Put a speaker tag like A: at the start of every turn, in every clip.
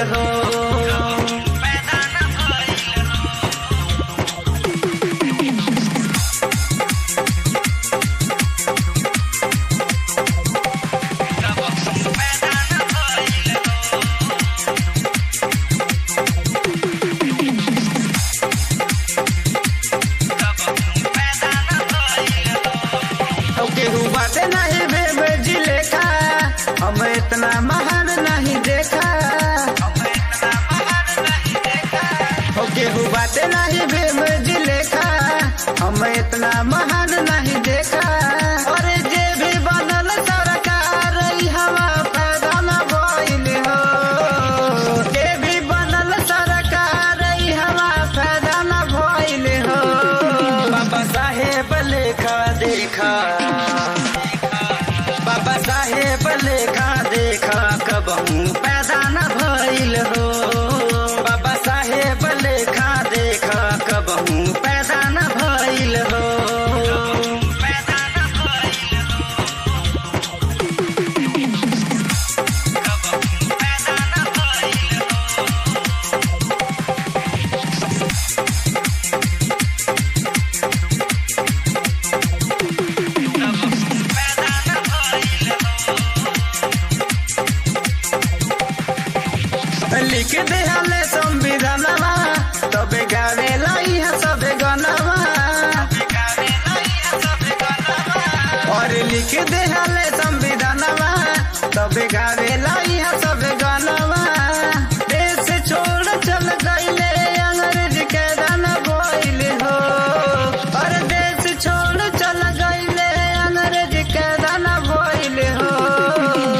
A: हो। केहू बाटे नहीं बेबजी लेखा, हम इतना महान नहीं देखा। केहू बाटे नहीं बेबजी लेखा, हम इतना महान नहीं देखा। और जे भी बनल सरकार हवा पैदा न भइल हो, जे भी बनल सरकार हवा पैदा न भइल हो। बाबा साहेब लेखा देखा, बाबा साहेब लेखा देखा कबहू पैदा न भइल हो। बाबा साहेब लेखा देखा कबहू पैदा न भइल हो। पैदा न भइल हो, कबहू पैदा न भइल लिख देहले संविधानवा, तबे गावेला इहा सबे गनवा। और लिख देहले संविधानवा, तबे गावेला इहा सबे गनवा। देश छोड़ चल गइले अंग्रेज के दान भइल हो। और देश छोड़ चल गइले अंग्रेज के दान भइल हो।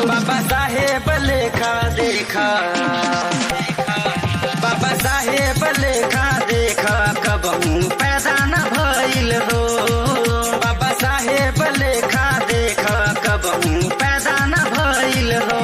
A: बाबा साहेब लेखा देखा, बाबा साहेब लेखा देखा कबहू पैदा न भइल हो। बाबा साहेब लेखा देखा कबहू पैदा न भइल हो।